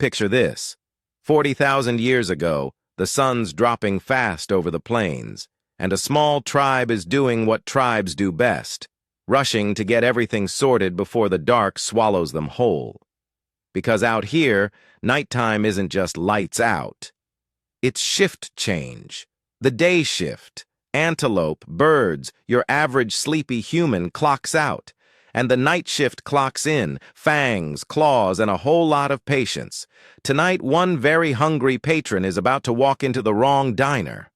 Picture this. 40,000 years ago, the sun's dropping fast over the plains, and a small tribe is doing what tribes do best, rushing to get everything sorted before the dark swallows them whole. Because out here, nighttime isn't just lights out. It's shift change. The day shift. Antelope, birds, your average sleepy human clocks out. And the night shift clocks in, fangs, claws, and a whole lot of patience. Tonight, one very hungry patron is about to walk into the wrong diner.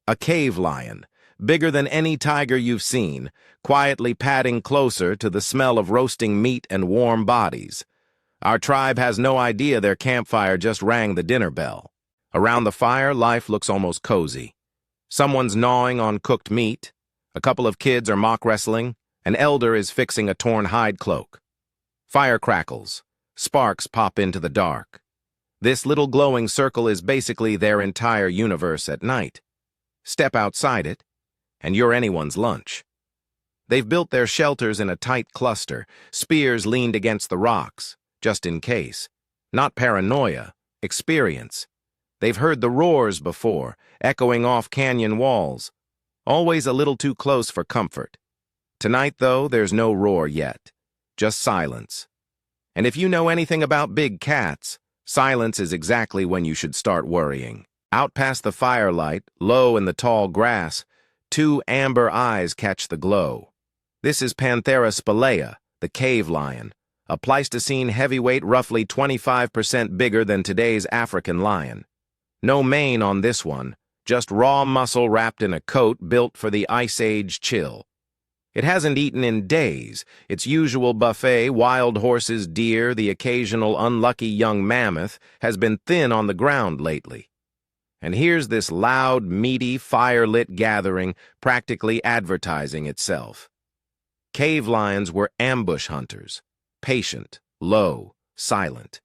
A cave lion, bigger than any tiger you've seen, quietly padding closer to the smell of roasting meat and warm bodies. Our tribe has no idea their campfire just rang the dinner bell. Around the fire, life looks almost cozy. Someone's gnawing on cooked meat. A couple of kids are mock wrestling. An elder is fixing a torn hide cloak. Fire crackles. Sparks pop into the dark. This little glowing circle is basically their entire universe at night. Step outside it, and you're anyone's lunch. They've built their shelters in a tight cluster, spears leaned against the rocks, just in case. Not paranoia, experience. They've heard the roars before, echoing off canyon walls. Always a little too close for comfort. Tonight, though, there's no roar yet. Just silence. And if you know anything about big cats, silence is exactly when you should start worrying. Out past the firelight, low in the tall grass, two amber eyes catch the glow. This is Panthera spelaea, the cave lion, a Pleistocene heavyweight roughly 25% bigger than today's African lion. No mane on this one, just raw muscle wrapped in a coat built for the Ice Age chill. It hasn't eaten in days. Its usual buffet, wild horses, deer, the occasional unlucky young mammoth, has been thin on the ground lately. And here's this loud, meaty, fire-lit gathering practically advertising itself. Cave lions were ambush hunters, patient, low, silent.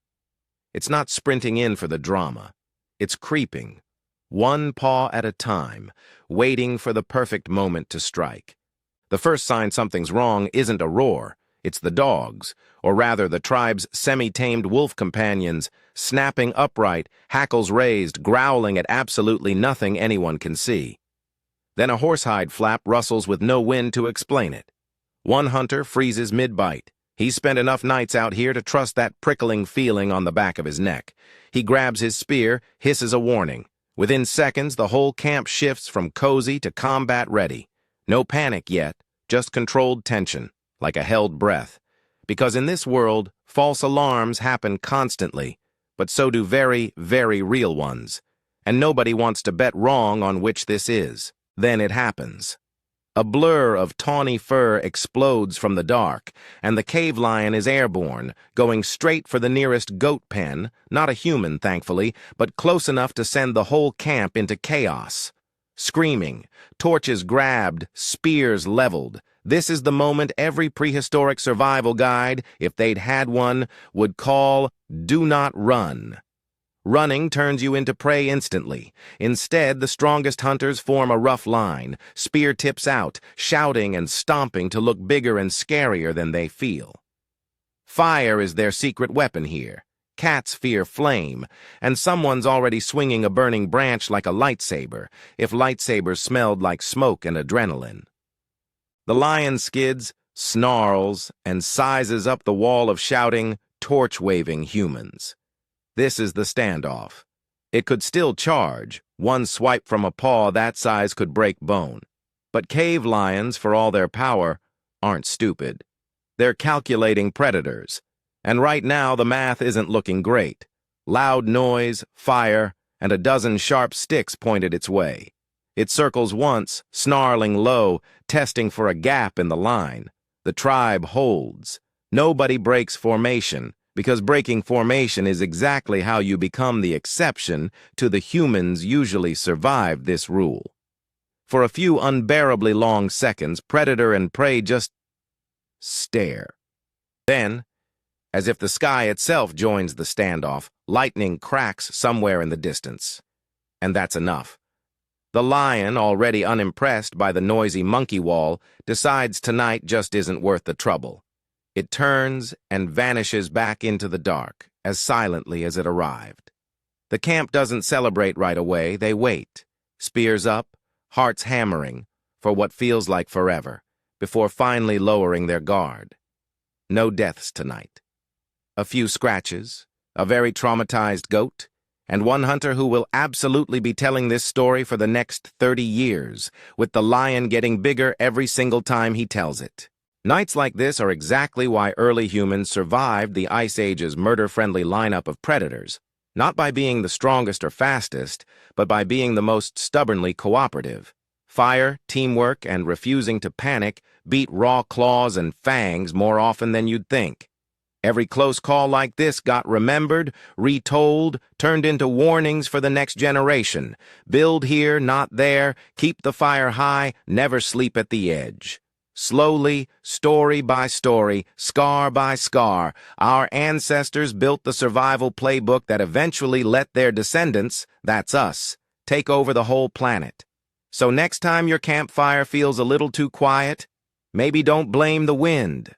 It's not sprinting in for the drama. It's creeping, one paw at a time, waiting for the perfect moment to strike. The first sign something's wrong isn't a roar, it's the dogs, or rather the tribe's semi-tamed wolf companions, snapping upright, hackles raised, growling at absolutely nothing anyone can see. Then a horsehide flap rustles with no wind to explain it. One hunter freezes mid-bite. He's spent enough nights out here to trust that prickling feeling on the back of his neck. He grabs his spear, hisses a warning. Within seconds, the whole camp shifts from cozy to combat ready. No panic yet, just controlled tension, like a held breath. Because in this world, false alarms happen constantly, but so do very, very real ones. And nobody wants to bet wrong on which this is. Then it happens. A blur of tawny fur explodes from the dark, and the cave lion is airborne, going straight for the nearest goat pen, not a human, thankfully, but close enough to send the whole camp into chaos. Screaming, torches grabbed, spears leveled. This is the moment every prehistoric survival guide, if they'd had one, would call, "Do not run." Running turns you into prey instantly. Instead, the strongest hunters form a rough line, spear tips out, shouting and stomping to look bigger and scarier than they feel. Fire is their secret weapon here. Cats fear flame, and someone's already swinging a burning branch like a lightsaber, if lightsabers smelled like smoke and adrenaline. The lion skids, snarls, and sizes up the wall of shouting, torch-waving humans. This is the standoff. It could still charge. One swipe from a paw that size could break bone. But cave lions, for all their power, aren't stupid. They're calculating predators. And right now the math isn't looking great. Loud noise, fire, and a dozen sharp sticks pointed its way. It circles once, snarling low, testing for a gap in the line. The tribe holds. Nobody breaks formation, because breaking formation is exactly how you become the exception to the humans usually survive this rule. For a few unbearably long seconds, predator and prey just stare. Then, as if the sky itself joins the standoff, lightning cracks somewhere in the distance. And that's enough. The lion, already unimpressed by the noisy monkey wall, decides tonight just isn't worth the trouble. It turns and vanishes back into the dark, as silently as it arrived. The camp doesn't celebrate right away, they wait, spears up, hearts hammering, for what feels like forever, before finally lowering their guard. No deaths tonight. A few scratches, a very traumatized goat, and one hunter who will absolutely be telling this story for the next 30 years, with the lion getting bigger every single time he tells it. Nights like this are exactly why early humans survived the Ice Age's murder-friendly lineup of predators, not by being the strongest or fastest, but by being the most stubbornly cooperative. Fire, teamwork, and refusing to panic beat raw claws and fangs more often than you'd think. Every close call like this got remembered, retold, turned into warnings for the next generation. Build here, not there, keep the fire high, never sleep at the edge. Slowly, story by story, scar by scar, our ancestors built the survival playbook that eventually let their descendants, that's us, take over the whole planet. So next time your campfire feels a little too quiet, maybe don't blame the wind.